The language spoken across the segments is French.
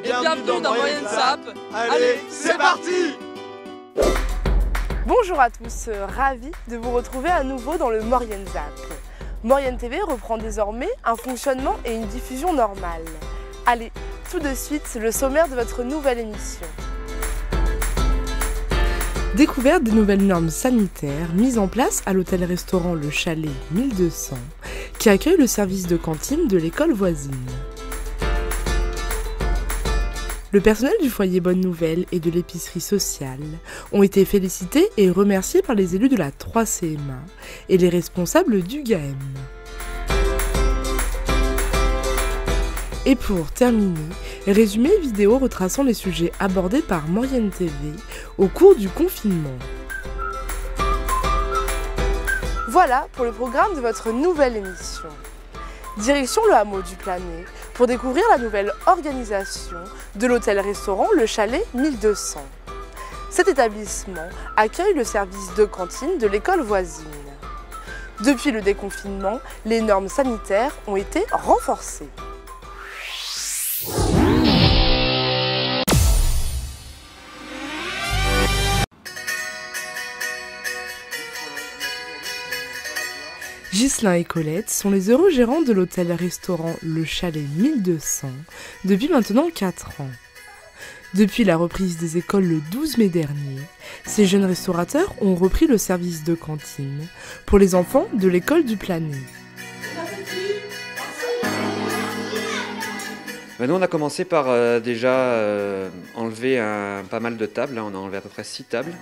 bienvenue dans Moyenne Sap. Allez, c'est parti! Bonjour à tous, ravi de vous retrouver à nouveau dans le Moyenne Sap. Moyenne TV reprend désormais un fonctionnement et une diffusion normale. Allez, tout de suite, le sommaire de votre nouvelle émission. Découverte des nouvelles normes sanitaires mises en place à l'hôtel-restaurant Le Chalet 1200, qui accueille le service de cantine de l'école voisine. Le personnel du foyer Bonne Nouvelle et de l'épicerie sociale ont été félicités et remerciés par les élus de la 3CMA et les responsables du GAM. Et pour terminer, résumé vidéo retraçant les sujets abordés par Moyenne TV au cours du confinement. Voilà pour le programme de votre nouvelle émission. Direction le hameau du Planet pour découvrir la nouvelle organisation de l'hôtel-restaurant Le Chalet 1200. Cet établissement accueille le service de cantine de l'école voisine. Depuis le déconfinement, les normes sanitaires ont été renforcées. Ghislain et Colette sont les heureux gérants de l'hôtel-restaurant Le Chalet 1200 depuis maintenant 4 ans. Depuis la reprise des écoles le 12 mai dernier, ces jeunes restaurateurs ont repris le service de cantine pour les enfants de l'école du Planet. Nous, on a commencé par enlever pas mal de tables. On a enlevé à peu près 6 tables.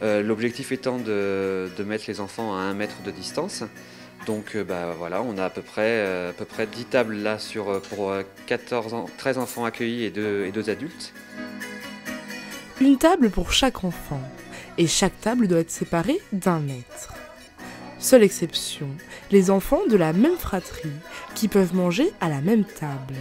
L'objectif étant de mettre les enfants à 1 mètre de distance. Donc voilà, on a à peu près 10 tables là pour 13 enfants accueillis et 2 adultes. Une table pour chaque enfant, et chaque table doit être séparée d'1 mètre. Seule exception, les enfants de la même fratrie qui peuvent manger à la même table.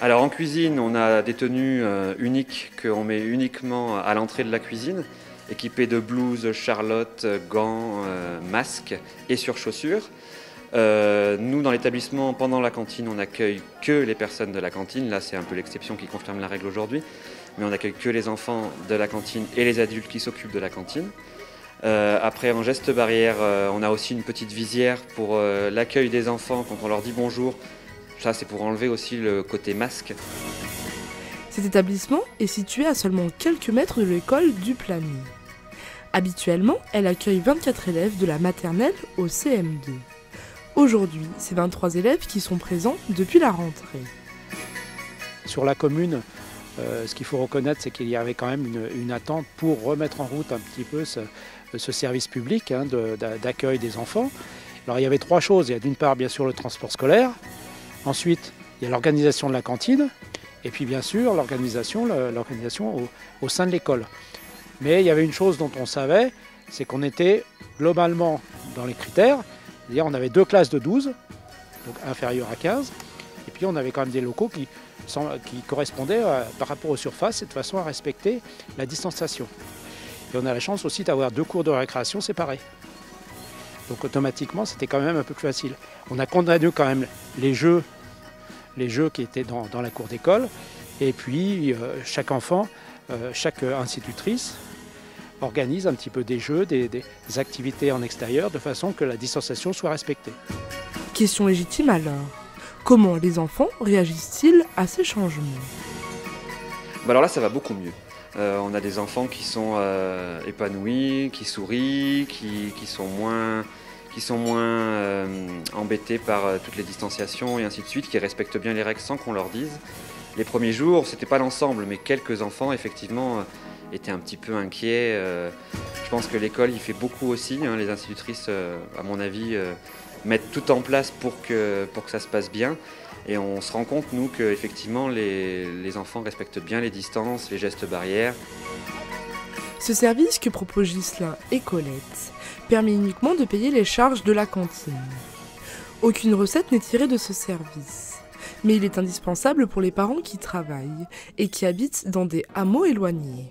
Alors en cuisine, on a des tenues uniques qu'on met uniquement à l'entrée de la cuisine, équipées de blouses, charlottes, gants, masques et surchaussures. Nous, dans l'établissement, pendant la cantine, on n'accueille que les personnes de la cantine. Là, c'est un peu l'exception qui confirme la règle aujourd'hui. Mais on n'accueille que les enfants de la cantine et les adultes qui s'occupent de la cantine. Après, en geste barrière, on a aussi une petite visière pour l'accueil des enfants quand on leur dit bonjour. Ça, c'est pour enlever aussi le côté masque. Cet établissement est situé à seulement quelques mètres de l'école du Planet. Habituellement, elle accueille 24 élèves de la maternelle au CM2. Aujourd'hui, c'est 23 élèves qui sont présents depuis la rentrée. Sur la commune, ce qu'il faut reconnaître, c'est qu'il y avait quand même une attente pour remettre en route un petit peu ce service public d'accueil des enfants. Alors il y avait 3 choses. Il y a d'une part, bien sûr, le transport scolaire. Ensuite, il y a l'organisation de la cantine. Et puis bien sûr, l'organisation au sein de l'école. Mais il y avait une chose dont on savait, c'est qu'on était globalement dans les critères. C'est-à-dire on avait 2 classes de 12, donc inférieures à 15. Et puis on avait quand même des locaux qui correspondaient par rapport aux surfaces et de façon à respecter la distanciation. Et on a la chance aussi d'avoir 2 cours de récréation séparés. Donc automatiquement, c'était quand même un peu plus facile. On a condamné quand même les jeux qui étaient dans la cour d'école. Et puis, chaque enfant, chaque institutrice organise un petit peu des jeux, des activités en extérieur, de façon que la distanciation soit respectée. Question légitime alors. Comment les enfants réagissent-ils à ces changements? Alors là, ça va beaucoup mieux. On a des enfants qui sont épanouis, qui sourient, qui sont moins embêtés par toutes les distanciations et ainsi de suite, qui respectent bien les règles sans qu'on leur dise. Les premiers jours, c'était pas l'ensemble, mais quelques enfants, effectivement, étaient un petit peu inquiets. Je pense que l'école y fait beaucoup aussi. Les institutrices, à mon avis, mettent tout en place pour que ça se passe bien. Et on se rend compte, nous, qu'effectivement, les enfants respectent bien les distances, les gestes barrières. Ce service que proposent Ghislain et Colette permet uniquement de payer les charges de la cantine. Aucune recette n'est tirée de ce service. Mais il est indispensable pour les parents qui travaillent et qui habitent dans des hameaux éloignés.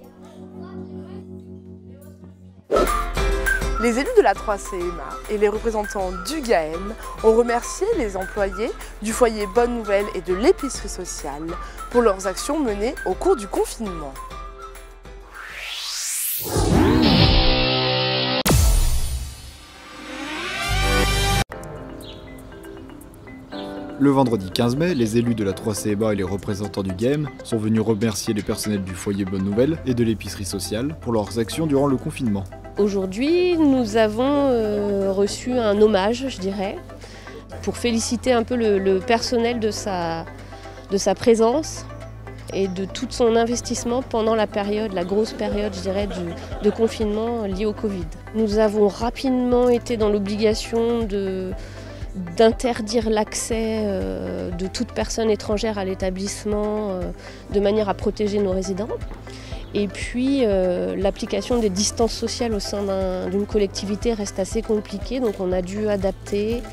Les élus de la 3CMA et les représentants du GAEM ont remercié les employés du foyer Bonne Nouvelle et de l'épicerie sociale pour leurs actions menées au cours du confinement. Le vendredi 15 mai, les élus de la 3CMA et les représentants du GAEM sont venus remercier les personnels du foyer Bonne Nouvelle et de l'épicerie sociale pour leurs actions durant le confinement. Aujourd'hui, nous avons reçu un hommage, je dirais, pour féliciter un peu le personnel de sa présence et de tout son investissement pendant la grosse période, je dirais, de confinement lié au Covid. Nous avons rapidement été dans l'obligation d'interdire l'accès de toute personne étrangère à l'établissement de manière à protéger nos résidents. Et puis l'application des distances sociales au sein d'une collectivité reste assez compliquée, donc on a dû adapter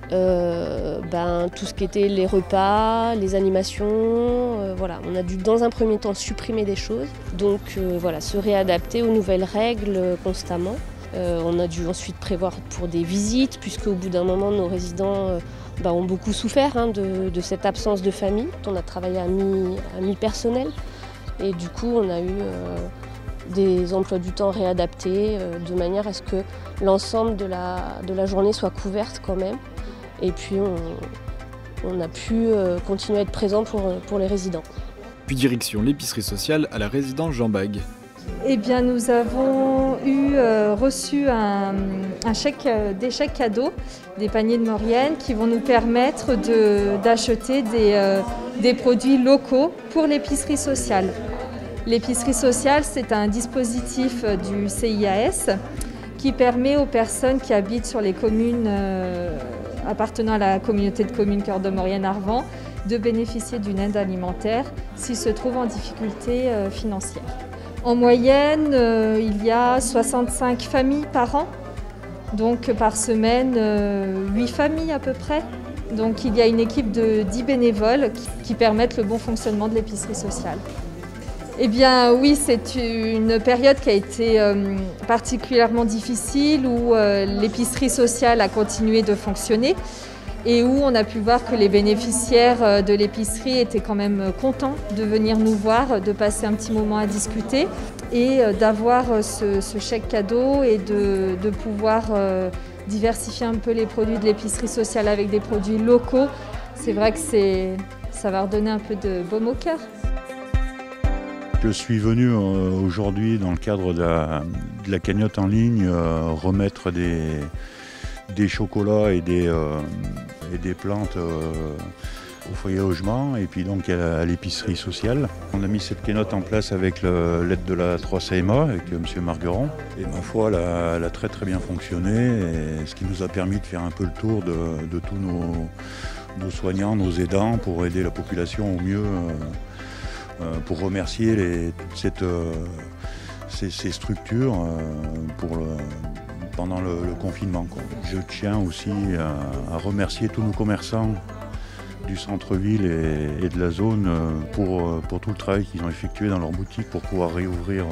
tout ce qui était les repas, les animations, voilà. On a dû dans un premier temps supprimer des choses, donc se réadapter aux nouvelles règles constamment. On a dû ensuite prévoir pour des visites, puisque au bout d'un moment, nos résidents ont beaucoup souffert de cette absence de famille. On a travaillé à mi-personnel et du coup, on a eu des emplois du temps réadaptés de manière à ce que l'ensemble de la journée soit couverte quand même. Et puis, on a pu continuer à être présent pour les résidents. Puis direction l'épicerie sociale à la résidence Jean Bague. Eh bien, nous avons reçu des chèques cadeaux, des paniers de Maurienne qui vont nous permettre d'acheter des produits locaux pour l'épicerie sociale. L'épicerie sociale, c'est un dispositif du CIAS qui permet aux personnes qui habitent sur les communes appartenant à la communauté de communes Cœur de Maurienne-Arvan de bénéficier d'une aide alimentaire s'ils se trouvent en difficulté financière. En moyenne, il y a 65 familles par an, donc par semaine, 8 familles à peu près. Donc il y a une équipe de 10 bénévoles qui permettent le bon fonctionnement de l'épicerie sociale. Eh bien oui, c'est une période qui a été particulièrement difficile où l'épicerie sociale a continué de fonctionner et où on a pu voir que les bénéficiaires de l'épicerie étaient quand même contents de venir nous voir, de passer un petit moment à discuter et d'avoir ce chèque cadeau et de pouvoir diversifier un peu les produits de l'épicerie sociale avec des produits locaux. C'est vrai que ça va redonner un peu de baume au cœur. Je suis venu aujourd'hui dans le cadre de la cagnotte en ligne remettre des chocolats et des plantes au foyer logement et puis donc à l'épicerie sociale. On a mis cette cagnotte en place avec l'aide de la 3CMA, avec M. Margueron. Et ma foi, elle a très très bien fonctionné, et ce qui nous a permis de faire un peu le tour de tous nos soignants, nos aidants, pour aider la population au mieux, pour remercier toutes ces structures pendant le confinement, quoi. Je tiens aussi à remercier tous nos commerçants du centre-ville et de la zone pour tout le travail qu'ils ont effectué dans leur boutique pour pouvoir réouvrir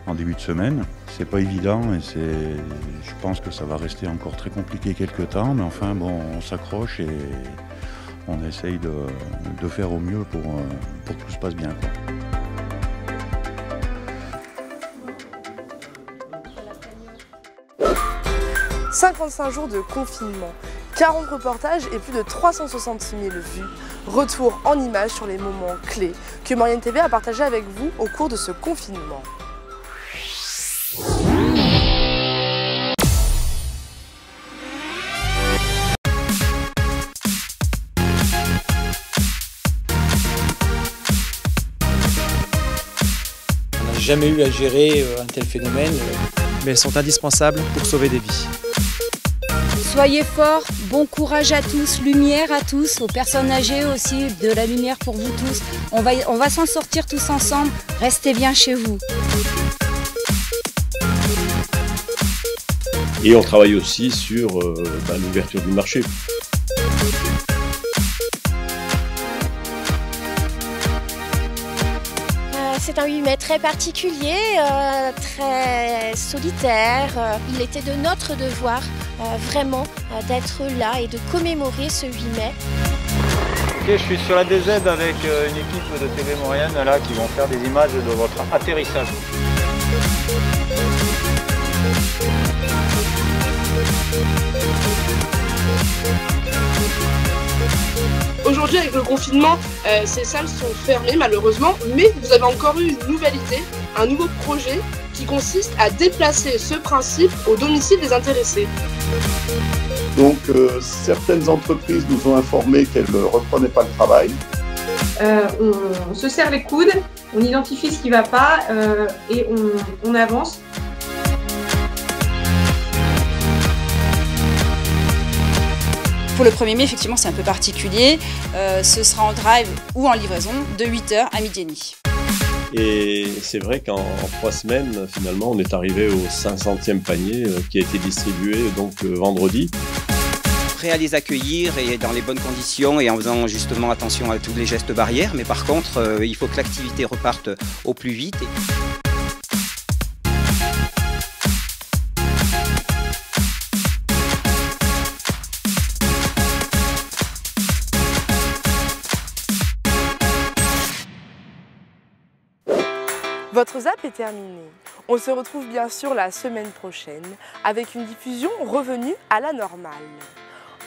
en début de semaine. C'est pas évident et je pense que ça va rester encore très compliqué quelques temps, mais enfin bon, on s'accroche et on essaye de faire au mieux pour que tout se passe bien, quoi. 55 jours de confinement, 40 reportages et plus de 366 000 vues. Retour en images sur les moments clés que Maurienne TV a partagé avec vous au cours de ce confinement. On n'a jamais eu à gérer un tel phénomène. Mais elles sont indispensables pour sauver des vies. Soyez forts, bon courage à tous, lumière à tous, aux personnes âgées aussi, de la lumière pour vous tous. On va s'en sortir tous ensemble, restez bien chez vous. Et on travaille aussi sur l'ouverture du marché. c'est un 8 mai très particulier, très solitaire. Il était de notre devoir vraiment d'être là et de commémorer ce 8 mai. Ok, je suis sur la DZ avec une équipe de TV Maurienne là, qui vont faire des images de votre atterrissage. Aujourd'hui, avec le confinement, ces salles sont fermées malheureusement, mais vous avez encore eu une nouvelle idée, un nouveau projet qui consiste à déplacer ce principe au domicile des intéressés. Donc certaines entreprises nous ont informé qu'elles ne reprenaient pas le travail. On se serre les coudes, on identifie ce qui ne va pas et on avance. Pour le 1er mai, effectivement, c'est un peu particulier. Ce sera en drive ou en livraison de 8h à 12h30. Et c'est vrai qu'en 3 semaines, finalement, on est arrivé au 500e panier qui a été distribué donc vendredi. Prêt à les accueillir et dans les bonnes conditions et en faisant justement attention à tous les gestes barrières. Mais par contre, il faut que l'activité reparte au plus vite. Votre zap est terminé. On se retrouve bien sûr la semaine prochaine avec une diffusion revenue à la normale.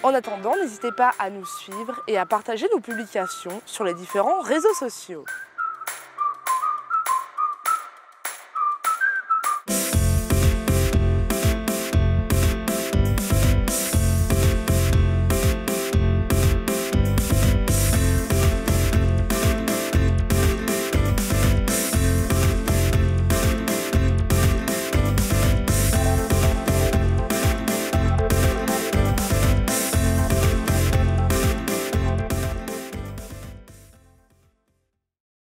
En attendant, n'hésitez pas à nous suivre et à partager nos publications sur les différents réseaux sociaux.